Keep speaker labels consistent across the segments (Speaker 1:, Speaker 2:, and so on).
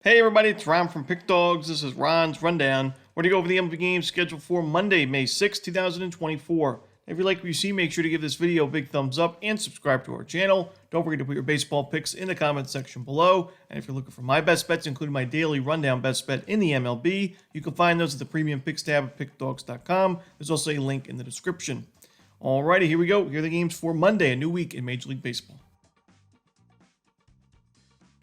Speaker 1: Hey everybody, it's Ron from Pick Dawgz. This is Ron's Rundown. We're going to go over the MLB games scheduled for Monday, May 6, 2024. If you like what you see, make sure to give this video a big thumbs up and subscribe to our channel. Don't forget to put your baseball picks in the comment section below. And if you're looking for my best bets, including my daily rundown best bet in the MLB, you can find those at the premium picks tab at pickdawgz.com. There's also a link in the description. Alrighty, here we go. Here are the games for Monday, a new week in Major League Baseball.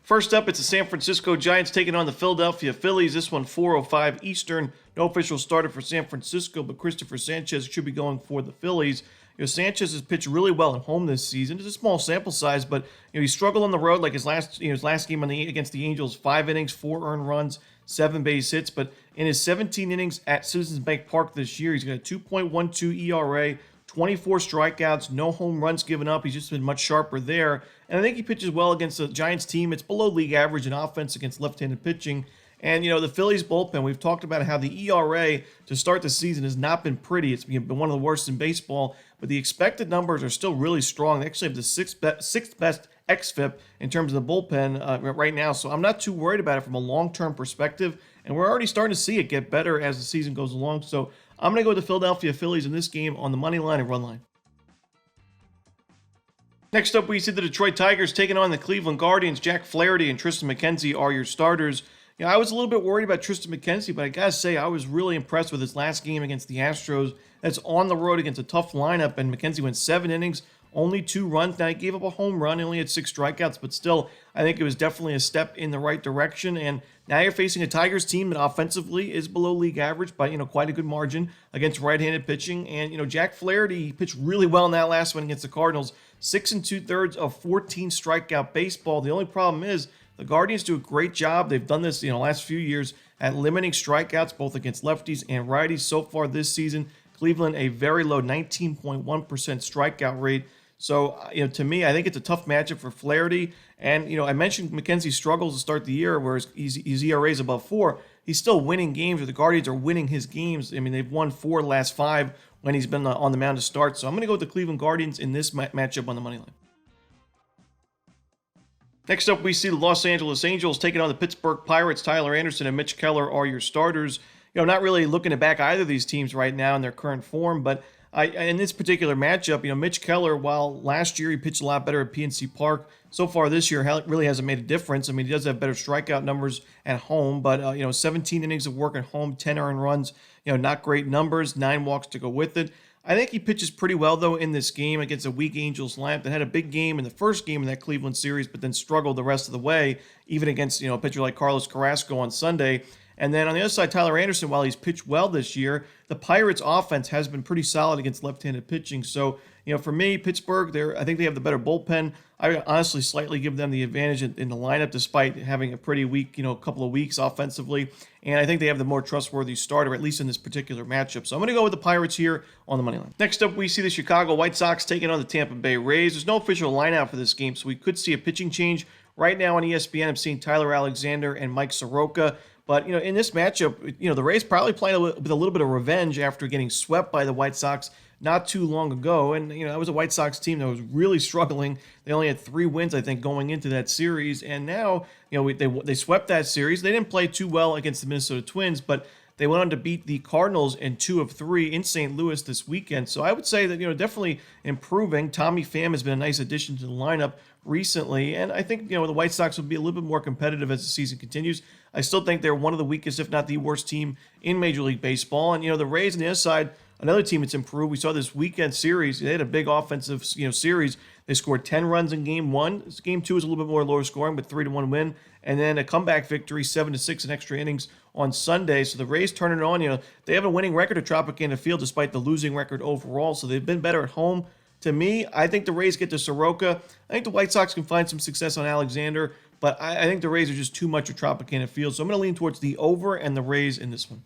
Speaker 1: First up, it's the San Francisco Giants taking on the Philadelphia Phillies. This one 4:05 Eastern. No official starter for San Francisco, but Christopher Sanchez should be going for the Phillies. Sanchez has pitched really well at home this season. It's a small sample size, but he struggled on the road like his last game against the Angels. 5 innings, 4 earned runs, 7 base hits. But in his 17 innings at Citizens Bank Park this year, he's got a 2.12 ERA. 24 strikeouts, no home runs given up. He's just been much sharper there. And I think he pitches well against the Giants team. It's below league average in offense against left-handed pitching. And, the Phillies bullpen, we've talked about how the ERA to start the season has not been pretty. It's been one of the worst in baseball. But the expected numbers are still really strong. They actually have the sixth best xFIP in terms of the bullpen right now. So I'm not too worried about it from a long-term perspective. And we're already starting to see it get better as the season goes along. So I'm going to go with the Philadelphia Phillies in this game on the money line and run line. Next up, we see the Detroit Tigers taking on the Cleveland Guardians. Jack Flaherty and Tristan McKenzie are your starters. I was a little bit worried about Tristan McKenzie, but I got to say, I was really impressed with his last game against the Astros. That's on the road against a tough lineup, and McKenzie went 7 innings, only 2 runs. Now, he gave up a home run, he only had 6 strikeouts, but still, I think it was definitely a step in the right direction. And now you're facing a Tigers team that offensively is below league average by, quite a good margin against right-handed pitching. And, Jack Flaherty, he pitched really well in that last one against the Cardinals. 6 2/3 of 14 strikeout baseball. The only problem is the Guardians do a great job. They've done this, last few years at limiting strikeouts both against lefties and righties. So far this season, Cleveland a very low 19.1% strikeout rate. So, to me, I think it's a tough matchup for Flaherty. And, I mentioned McKenzie's struggles to start the year, whereas his ERA is above 4. He's still winning games, or the Guardians are winning his games. I mean, they've won 4 of the last 5 when he's been on the mound to start. So I'm going to go with the Cleveland Guardians in this matchup on the money line. Next up, we see the Los Angeles Angels taking on the Pittsburgh Pirates. Tyler Anderson and Mitch Keller are your starters. Not really looking to back either of these teams right now in their current form, but in this particular matchup, Mitch Keller, while last year he pitched a lot better at PNC Park, so far this year really hasn't made a difference. I mean, he does have better strikeout numbers at home, but 17 innings of work at home, 10 earned runs, not great numbers, 9 walks to go with it. I think he pitches pretty well, though, in this game against a weak Angels lineup that had a big game in the first game in that Cleveland series, but then struggled the rest of the way, even against a pitcher like Carlos Carrasco on Sunday. And then on the other side, Tyler Anderson, while he's pitched well this year, the Pirates' offense has been pretty solid against left-handed pitching. So, for me, Pittsburgh, I think they have the better bullpen. I honestly slightly give them the advantage in the lineup, despite having a pretty weak, couple of weeks offensively. And I think they have the more trustworthy starter, at least in this particular matchup. So I'm going to go with the Pirates here on the money line. Next up, we see the Chicago White Sox taking on the Tampa Bay Rays. There's no official lineup for this game, so we could see a pitching change. Right now on ESPN, I'm seeing Tyler Alexander and Mike Soroka. But, in this matchup, the Rays probably playing with a little bit of revenge after getting swept by the White Sox not too long ago. And, that was a White Sox team that was really struggling. They only had 3 wins, I think, going into that series. And now, they swept that series. They didn't play too well against the Minnesota Twins, but they went on to beat the Cardinals in 2 of 3 in St. Louis this weekend. So I would say that, definitely improving. Tommy Pham has been a nice addition to the lineup recently. And I think, the White Sox will be a little bit more competitive as the season continues. I still think they're one of the weakest, if not the worst team in Major League Baseball. And, the Rays on the other side, another team that's improved. We saw this weekend series. They had a big offensive, series. They scored 10 runs in game 1. Game 2 was a little bit more lower scoring, but 3-1 win. And then a comeback victory, 7-6 in extra innings on Sunday. So the Rays turning it on. They have a winning record at Tropicana Field despite the losing record overall. So they've been better at home. To me, I think the Rays get to Soroka. I think the White Sox can find some success on Alexander, but I think the Rays are just too much at Tropicana Field. So I'm going to lean towards the over and the Rays in this one.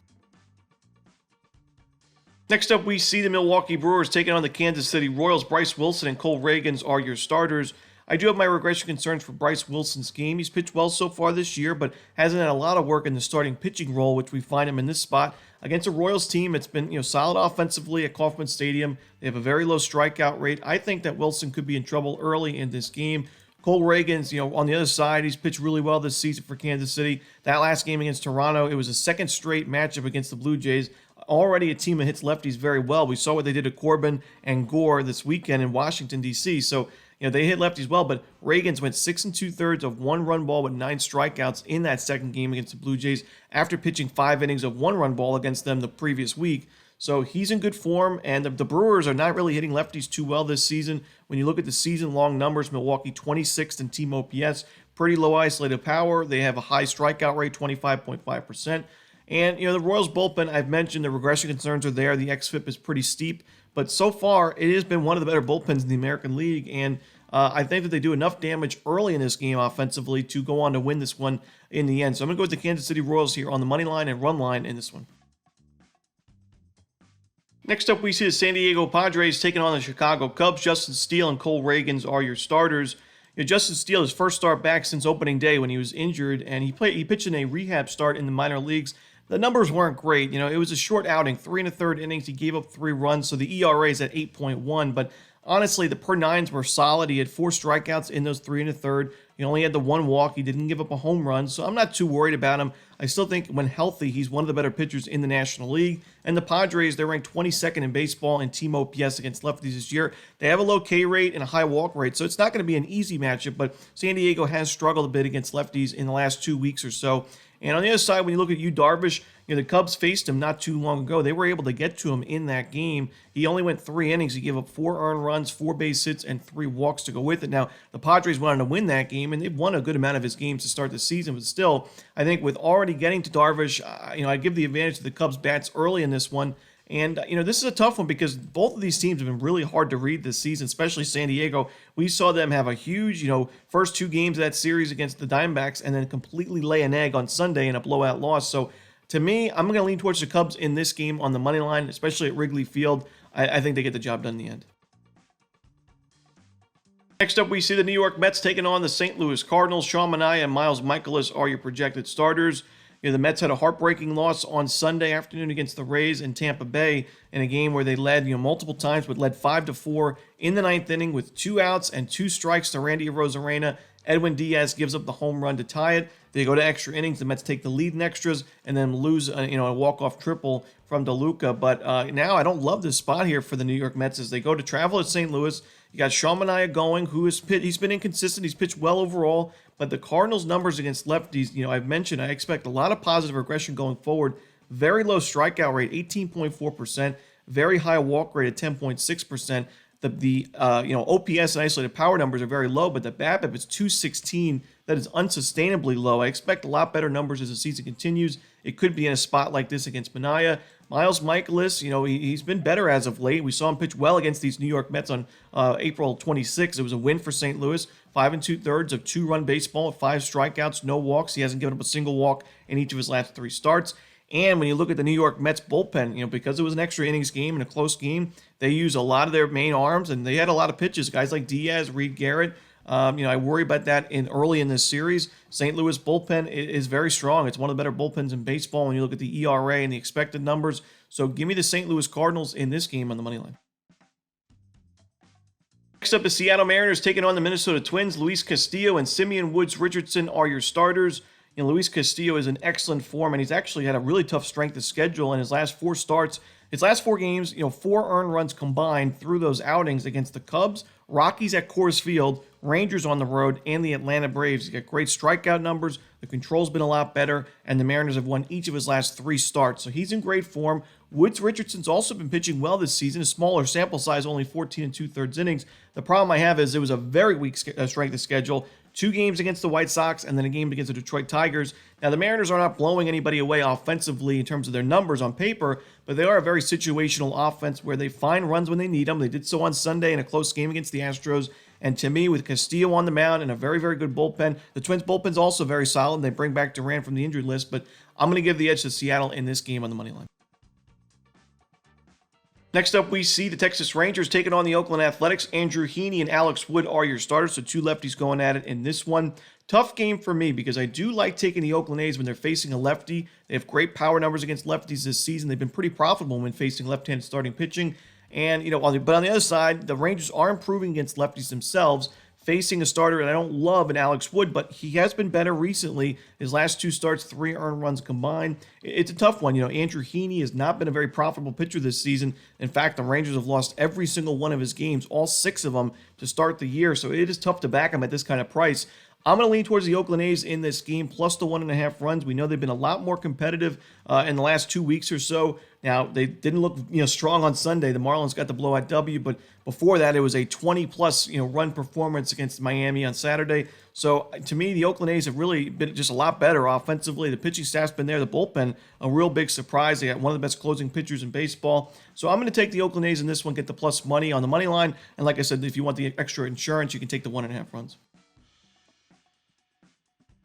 Speaker 1: Next up, we see the Milwaukee Brewers taking on the Kansas City Royals. Bryce Wilson and Cole Reagans are your starters. I do have my regression concerns for Bryce Wilson's game. He's pitched well so far this year, but hasn't had a lot of work in the starting pitching role, which we find him in this spot. Against a Royals team, it's been solid offensively at Kauffman Stadium. They have a very low strikeout rate. I think that Wilson could be in trouble early in this game. Cole Reagans, on the other side, he's pitched really well this season for Kansas City. That last game against Toronto, it was a second straight matchup against the Blue Jays. Already a team that hits lefties very well. We saw what they did to Corbin and Gore this weekend in Washington, D.C. So, they hit lefties well, but Reagans went 6 2/3 of 1-run ball with 9 strikeouts in that second game against the Blue Jays after pitching 5 innings of 1-run ball against them the previous week. So he's in good form, and the Brewers are not really hitting lefties too well this season. When you look at the season-long numbers, Milwaukee 26th in team OPS, pretty low isolated power. They have a high strikeout rate, 25.5%. And, the Royals bullpen, I've mentioned the regression concerns are there. The xFIP is pretty steep. But so far, it has been one of the better bullpens in the American League. And I think that they do enough damage early in this game offensively to go on to win this one in the end. So I'm going to go with the Kansas City Royals here on the money line and run line in this one. Next up, we see the San Diego Padres taking on the Chicago Cubs. Justin Steele and Cole Reagans are your starters. Justin Steele, his first start back since opening day when he was injured, and he pitched in a rehab start in the minor leagues. The numbers weren't great. It was a short outing, 3 1/3 innings. He gave up 3 runs, so the ERA is at 8.1. But honestly, the per nines were solid. He had 4 strikeouts in those 3 1/3. He only had the 1 walk. He didn't give up a home run, so I'm not too worried about him. I still think when healthy, he's one of the better pitchers in the National League. And the Padres, they're ranked 22nd in baseball in team OPS against lefties this year. They have a low K rate and a high walk rate, so it's not going to be an easy matchup, but San Diego has struggled a bit against lefties in the last 2 weeks or so. And on the other side, when you look at Yu Darvish, the Cubs faced him not too long ago. They were able to get to him in that game. He only went 3 innings. He gave up 4 earned runs, 4 base hits, and 3 walks to go with it. Now, the Padres wanted to win that game, and they've won a good amount of his games to start the season. But still, I think with already getting to Darvish, I give the advantage to the Cubs bats early in this one. And, this is a tough one because both of these teams have been really hard to read this season, especially San Diego. We saw them have a huge, first 2 games of that series against the Diamondbacks and then completely lay an egg on Sunday in a blowout loss. So, to me, I'm going to lean towards the Cubs in this game on the money line, especially at Wrigley Field. I think they get the job done in the end. Next up, we see the New York Mets taking on the St. Louis Cardinals. Sean Manaea and Miles Mikolas are your projected starters. The Mets had a heartbreaking loss on Sunday afternoon against the Rays in Tampa Bay in a game where they led, multiple times, but led 5-4 in the 9th inning with 2 outs and 2 strikes to Randy Arozarena. Edwin Diaz gives up the home run to tie it. They go to extra innings. The Mets take the lead in extras and then lose, a walk-off triple from DeLuca. But now I don't love this spot here for the New York Mets as they go to travel at St. Louis. You got Sean Manaea going, he's been inconsistent. He's pitched well overall, but the Cardinals' numbers against lefties, I've mentioned, I expect a lot of positive regression going forward. Very low strikeout rate, 18.4%. Very high walk rate at 10.6%. The OPS and isolated power numbers are very low, but the BABIP is 216. That is unsustainably low. I expect a lot better numbers as the season continues. It could be in a spot like this against Manaea. Miles Mikolas, he's been better as of late. We saw him pitch well against these New York Mets on April 26th. It was a win for St. Louis. 5 2/3 of 2-run baseball, 5 strikeouts, no walks. He hasn't given up a single walk in each of his last 3 starts. And when you look at the New York Mets bullpen, because it was an extra innings game and a close game, they use a lot of their main arms, and they had a lot of pitches. Guys like Diaz, Reed Garrett. I worry about that early in this series. St. Louis bullpen is very strong. It's one of the better bullpens in baseball when you look at the ERA and the expected numbers. So give me the St. Louis Cardinals in this game on the money line. Next up, the Seattle Mariners taking on the Minnesota Twins. Luis Castillo and Simeon Woods Richardson are your starters. Luis Castillo is in excellent form, and he's actually had a really tough strength of schedule in his last 4 starts. His last 4 games, 4 earned runs combined through those outings against the Cubs, Rockies at Coors Field, Rangers on the road, and the Atlanta Braves. He's got great strikeout numbers. The control's been a lot better, and the Mariners have won each of his last 3 starts. So he's in great form. Woods Richardson's also been pitching well this season. A smaller sample size, only 14 2/3 innings. The problem I have is it was a very weak strength of schedule. 2 games against the White Sox and then a game against the Detroit Tigers. Now, the Mariners are not blowing anybody away offensively in terms of their numbers on paper, but they are a very situational offense where they find runs when they need them. They did so on Sunday in a close game against the Astros. And to me, with Castillo on the mound and a very, very good bullpen, the Twins' bullpen's also very solid. They bring back Durant from the injured list, but I'm going to give the edge to Seattle in this game on the money line. Next up, we see the Texas Rangers taking on the Oakland Athletics. Andrew Heaney and Alex Wood are your starters, so 2 lefties going at it in this one. Tough game for me because I do like taking the Oakland A's when they're facing a lefty. They have great power numbers against lefties this season. They've been pretty profitable when facing left-handed starting pitching. And, but on the other side, the Rangers are improving against lefties themselves. facing a starter that I don't love in Alex Wood, but he has been better recently. His last 2 starts, 3 earned runs combined. It's a tough one. Andrew Heaney has not been a very profitable pitcher this season. In fact, the Rangers have lost every single one of his games, all 6 of them, to start the year. So it is tough to back him at this kind of price. I'm going to lean towards the Oakland A's in this game, plus the 1.5 runs. We know they've been a lot more competitive in the last 2 weeks or so. Now, they didn't look strong on Sunday. The Marlins got the blowout W, but before that, it was a 20-plus run performance against Miami on Saturday. So, to me, the Oakland A's have really been just a lot better offensively. The pitching staff's been there. The bullpen, a real big surprise. They got one of the best closing pitchers in baseball. So, I'm going to take the Oakland A's in this one, get the plus money on the money line. And like I said, if you want the extra insurance, you can take the 1.5 runs.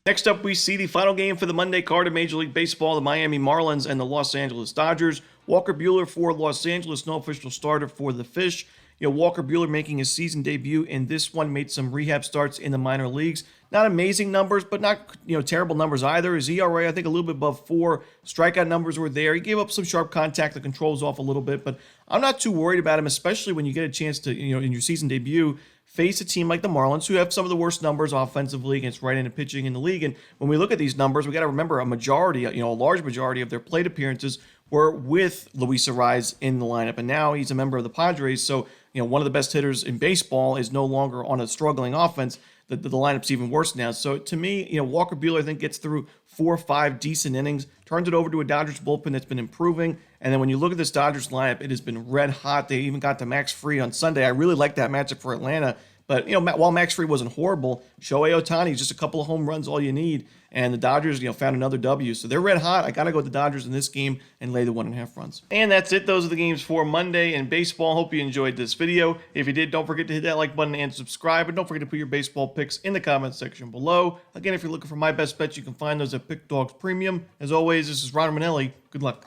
Speaker 1: Next up, we see the final game for the Monday card of Major League Baseball, the Miami Marlins and the Los Angeles Dodgers. Walker Buehler for Los Angeles, no official starter for the Fish. Walker Buehler making his season debut in this one, made some rehab starts in the minor leagues. Not amazing numbers, but not terrible numbers either. His ERA, I think, a little bit above 4. Strikeout numbers were there. He gave up some sharp contact. The control's off a little bit, but I'm not too worried about him, especially when you get a chance to, in your season debut, face a team like the Marlins, who have some of the worst numbers offensively against right-handed pitching in the league. And when we look at these numbers, we got to remember a large majority of their plate appearances were with Luis Arraez in the lineup. And now he's a member of the Padres. So, one of the best hitters in baseball is no longer on a struggling offense. The lineup's even worse now. So to me, Walker Buehler, I think, gets through 4 or 5 decent innings, turns it over to a Dodgers bullpen that's been improving. And then when you look at this Dodgers lineup, it has been red hot. They even got to Max Fried on Sunday. I really like that matchup for Atlanta. But, while Max Fried wasn't horrible, Shohei Ohtani is just a couple of home runs all you need. And the Dodgers, found another W. So they're red hot. I got to go with the Dodgers in this game and lay the 1.5 runs. And that's it. Those are the games for Monday in baseball. Hope you enjoyed this video. If you did, don't forget to hit that like button and subscribe. And don't forget to put your baseball picks in the comments section below. Again, if you're looking for my best bets, you can find those at Pick Dawgz Premium. As always, this is Ron Romanelli. Good luck.